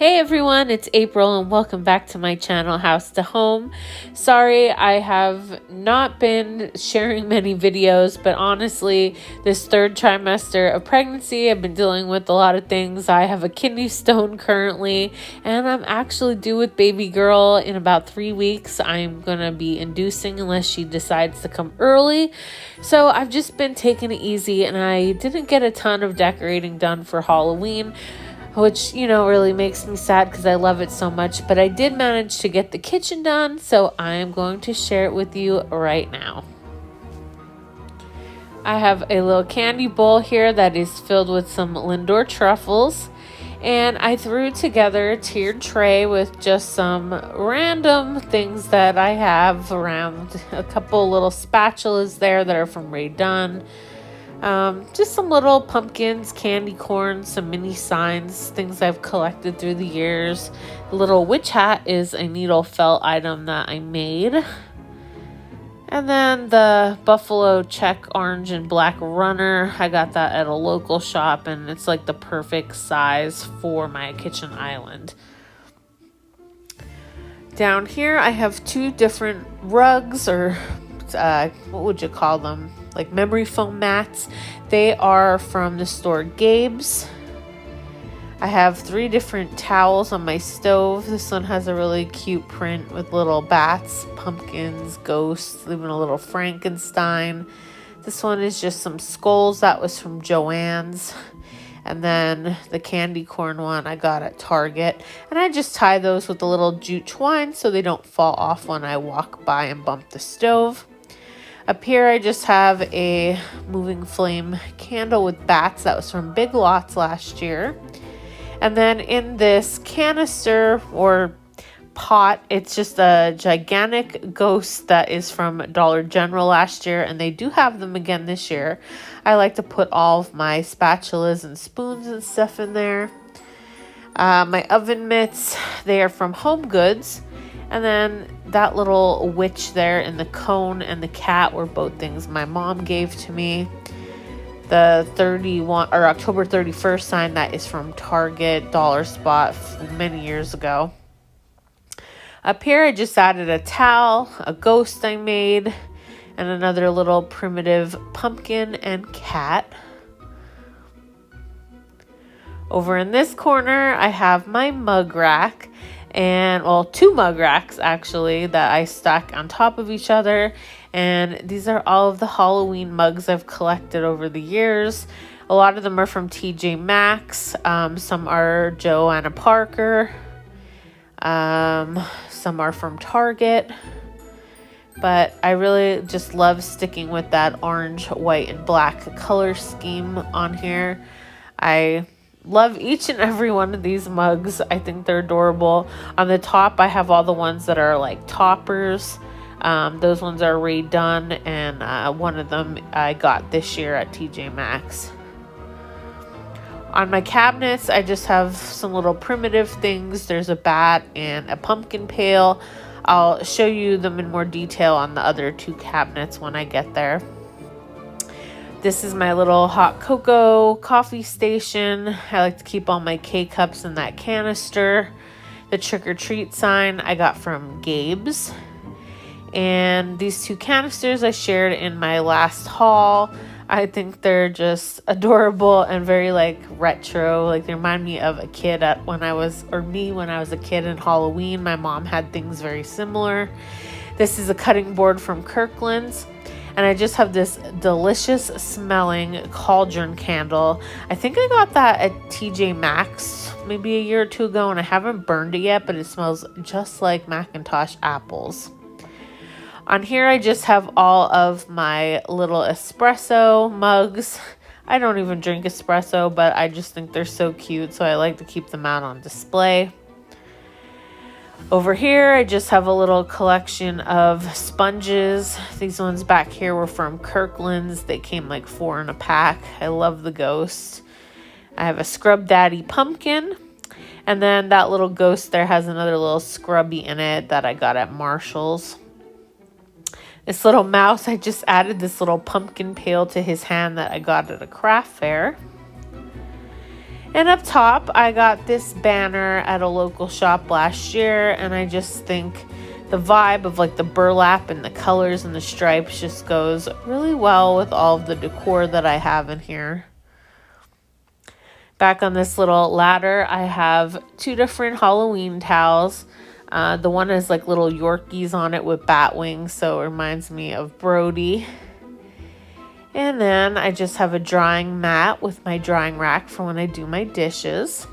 Hey everyone, it's April and welcome back to my channel, House to Home. Sorry, I have not been sharing many videos, but honestly, this third trimester of pregnancy, I've been dealing with a lot of things. I have a kidney stone currently, and I'm actually due with baby girl in about 3 weeks. I'm gonna be inducing unless she decides to come early. So I've just been taking it easy, and I didn't get a ton of decorating done for Halloween, which, really makes me sad because I love it so much. But I did manage to get the kitchen done, so I am going to share it with you right now. I have a little candy bowl here that is filled with some Lindor truffles. And I threw together a tiered tray with just some random things that I have around. A couple little spatulas there that are from Ray Dunn. Just some little pumpkins, candy corn, some mini signs, things I've collected through the years. The little witch hat is a needle felt item that I made. And then the buffalo check orange and black runner, I got that at a local shop, and it's like the perfect size for my kitchen island. Down here I have two different rugs, or what would you call them? Like memory foam mats. They are from the store Gabe's. I have 3 different towels on my stove. This one has a really cute print with little bats, pumpkins, ghosts, even a little Frankenstein. This one is just some skulls. That was from Joann's. And then the candy corn one I got at Target. And I just tie those with a little jute twine so they don't fall off when I walk by and bump the stove. Up here, I just have a moving flame candle with bats. That was from Big Lots last year. And then in this canister or pot, it's just a gigantic ghost that is from Dollar General last year. And they do have them again this year. I like to put all of my spatulas and spoons and stuff in there. My oven mitts, they are from Home Goods. And then that little witch there and the cone and the cat were both things my mom gave to me. The October 31st sign, that is from Target Dollar Spot many years ago. Up here I just added a towel, a ghost I made, and another little primitive pumpkin and cat. Over in this corner I have my mug rack. And 2 mug racks actually that I stack on top of each other, and these are all of the Halloween mugs I've collected over the years. A lot of them are from TJ Maxx. Some are Joanna Parker. Some are from Target. But I really just love sticking with that orange, white, and black color scheme on here. I love each and every one of these mugs. I think they're adorable. On the top, I have all the ones that are like toppers. Those ones are Ray Dunn, and one of them I got this year at TJ Maxx. On my cabinets, I just have some little primitive things. There's a bat and a pumpkin pail. I'll show you them in more detail on the other 2 cabinets when I get there. This is my little hot cocoa coffee station. I like to keep all my K-cups in that canister. The trick-or-treat sign I got from Gabe's. And these 2 canisters I shared in my last haul. I think they're just adorable and very retro. They remind me of a kid when I was a kid in Halloween. My mom had things very similar. This is a cutting board from Kirkland's. And I just have this delicious smelling cauldron candle. I think I got that at TJ Maxx maybe a year or 2 ago, and I haven't burned it yet, but it smells just like Macintosh apples. On here I just have all of my little espresso mugs. I don't even drink espresso, but I just think they're so cute, so I like to keep them out on display. Over here, I just have a little collection of sponges. These ones back here were from Kirkland's. They came 4 in a pack. I love the ghost. I have a Scrub Daddy pumpkin. And then that little ghost there has another little scrubby in it that I got at Marshall's. This little mouse, I just added this little pumpkin pail to his hand that I got at a craft fair. And up top, I got this banner at a local shop last year, and I just think the vibe of like the burlap and the colors and the stripes just goes really well with all of the decor that I have in here. Back on this little ladder, I have 2 different Halloween towels. The one has like little Yorkies on it with bat wings, so it reminds me of Brody. And then I just have a drying mat with my drying rack for when I do my dishes.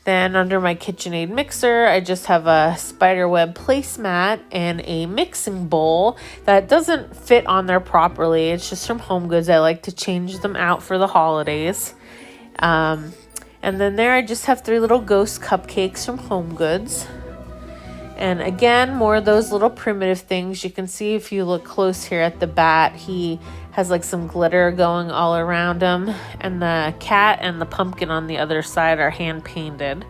Then under my KitchenAid mixer, I just have a spiderweb placemat and a mixing bowl that doesn't fit on there properly. It's just from HomeGoods. I like to change them out for the holidays. And then there I just have 3 little ghost cupcakes from HomeGoods. And again, more of those little primitive things. You can see if you look close here at the bat, he has like some glitter going all around him. And the cat and the pumpkin on the other side are hand painted.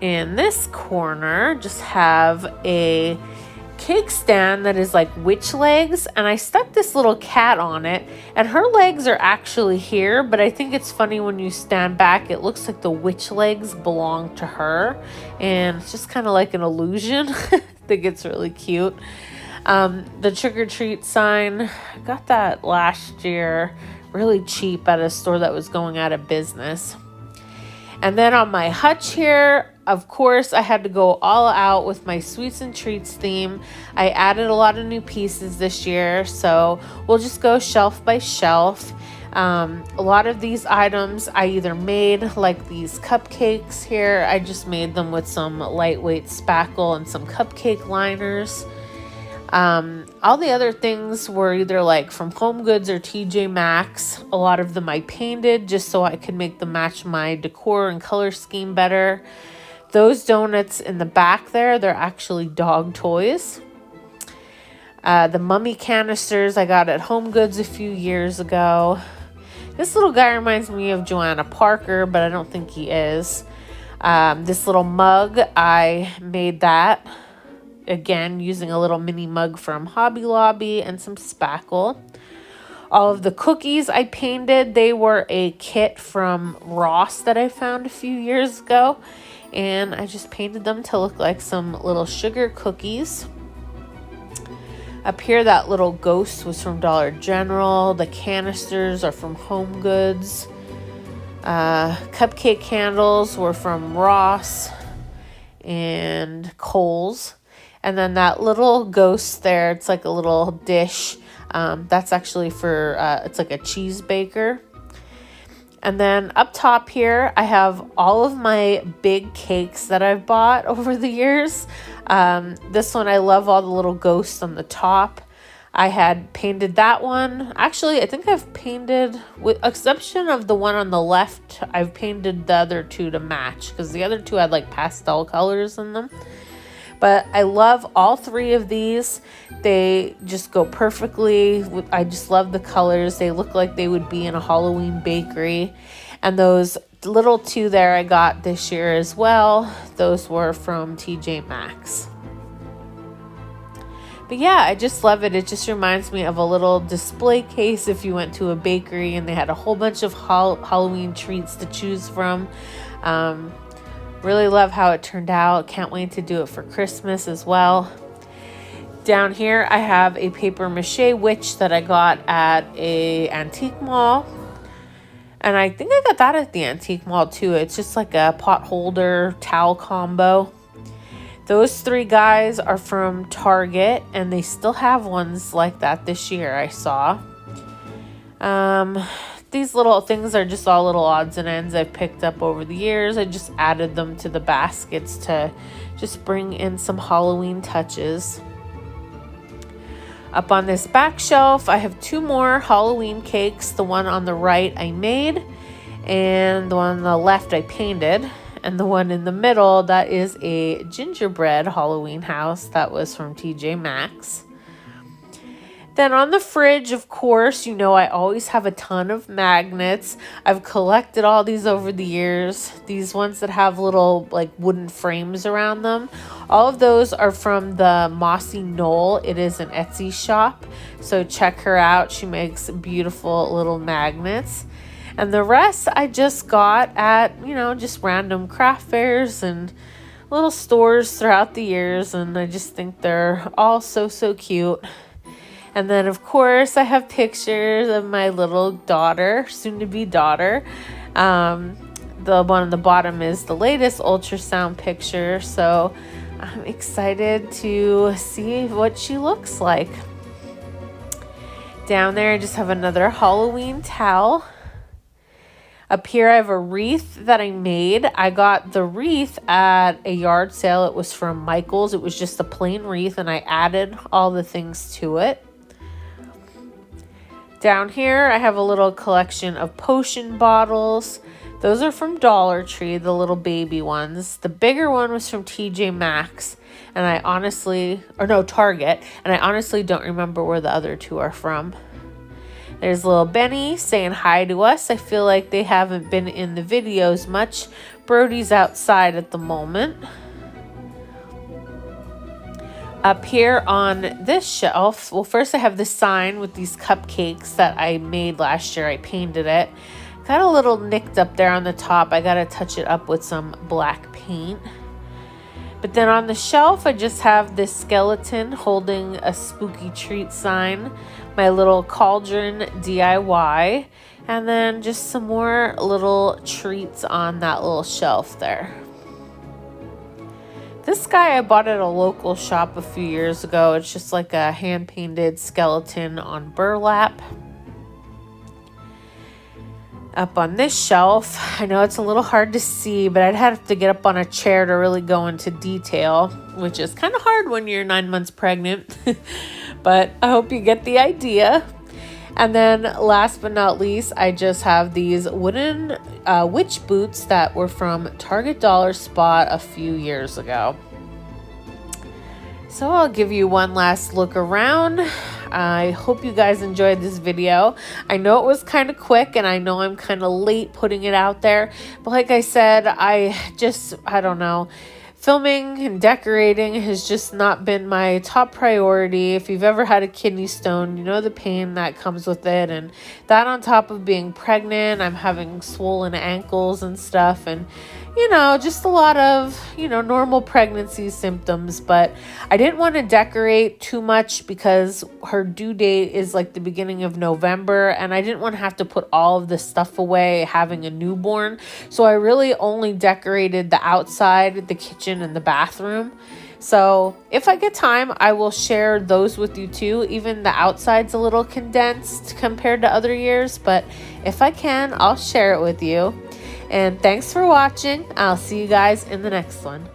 In this corner, just have a cake stand that is like witch legs, and I stuck this little cat on it, and her legs are actually here, but I think it's funny when you stand back, it looks like the witch legs belong to her, and it's just kind of like an illusion. I think it's really cute. The trick-or-treat sign, I got that last year really cheap at a store that was going out of business. And then on my hutch here, of course, I had to go all out with my sweets and treats theme. I added a lot of new pieces this year, so we'll just go shelf by shelf. A lot of these items I either made, like these cupcakes here. I just made them with some lightweight spackle and some cupcake liners. All the other things were either like from HomeGoods or TJ Maxx. A lot of them I painted just so I could make them match my decor and color scheme better. Those donuts in the back there, they're actually dog toys. The mummy canisters I got at HomeGoods a few years ago. This little guy reminds me of Joanna Parker, but I don't think he is. This little mug, I made that. Again, using a little mini mug from Hobby Lobby and some spackle. All of the cookies I painted, they were a kit from Ross that I found a few years ago. And I just painted them to look like some little sugar cookies. Up here, that little ghost was from Dollar General. The canisters are from HomeGoods. Cupcake candles were from Ross and Kohl's. And then that little ghost there, it's like a little dish. That's actually for, it's like a cheese baker. And then up top here, I have all of my big cakes that I've bought over the years. This one, I love all the little ghosts on the top. I had painted that one. Actually, I think I've painted, with exception of the one on the left, I've painted the other 2 to match, because the other 2 had like pastel colors in them. But I love all 3 of these. They just go perfectly. I just love the colors. They look like they would be in a Halloween bakery. And those little 2 there I got this year as well. Those were from TJ Maxx. But yeah, I just love it. It just reminds me of a little display case if you went to a bakery and they had a whole bunch of Halloween treats to choose from. Really love how it turned out. Can't wait to do it for Christmas as well. Down here, I have a paper mache witch that I got at a antique mall. And I think I got that at the antique mall too. It's just like a pot holder towel combo. Those 3 guys are from Target, and they still have ones like that this year, I saw. These little things are just all little odds and ends I've picked up over the years. I just added them to the baskets to just bring in some Halloween touches. Up on this back shelf, I have 2 more Halloween cakes. The one on the right I made, and the one on the left I painted. And the one in the middle, that is a gingerbread Halloween house that was from TJ Maxx. Then on the fridge, of course, you know I always have a ton of magnets. I've collected all these over the years. These ones that have little like wooden frames around them. All of those are from the Mossy Knoll. It is an Etsy shop, so check her out. She makes beautiful little magnets. And the rest I just got at, you know, just random craft fairs and little stores throughout the years. And I just think they're all so cute. And then, of course, I have pictures of my little daughter, soon-to-be daughter. The one on the bottom is the latest ultrasound picture. So I'm excited to see what she looks like. Down there, I just have another Halloween towel. Up here, I have a wreath that I made. I got the wreath at a yard sale. It was from Michael's. It was just a plain wreath, and I added all the things to it. Down here, I have a little collection of potion bottles. Those are from Dollar Tree, the little baby ones. The bigger one was from TJ Maxx, and Target, and I honestly don't remember where the other two are from. There's little Benny saying hi to us. I feel like they haven't been in the videos much. Brody's outside at the moment. Up here on this shelf, well, first I have the sign with these cupcakes that I made last year. I painted it. Got a little nicked up there on the top. I got to touch it up with some black paint. But then on the shelf, I just have this skeleton holding a spooky treat sign, my little cauldron DIY, and then just some more little treats on that little shelf there. This guy I bought at a local shop a few years ago. It's just like a hand-painted skeleton on burlap. Up on this shelf, I know it's a little hard to see, but I'd have to get up on a chair to really go into detail, which is kind of hard when you're 9 months pregnant. But I hope you get the idea. And then last but not least, I just have these wooden witch boots that were from Target Dollar Spot a few years ago. So I'll give you one last look around. I hope you guys enjoyed this video. I know it was kind of quick, and I know I'm kind of late putting it out there. But like I said, I don't know. Filming and decorating has just not been my top priority. If you've ever had a kidney stone, you know the pain that comes with it. And that on top of being pregnant, I'm having swollen ankles and stuff. And, you know, just a lot of, you know, normal pregnancy symptoms. But I didn't want to decorate too much because her due date is like the beginning of November. And I didn't want to have to put all of this stuff away having a newborn. So I really only decorated the outside, the kitchen, and the bathroom. So if I get time, I will share those with you too. Even the outside's a little condensed compared to other years, but if I can, I'll share it with you. And thanks for watching. I'll see you guys in the next one.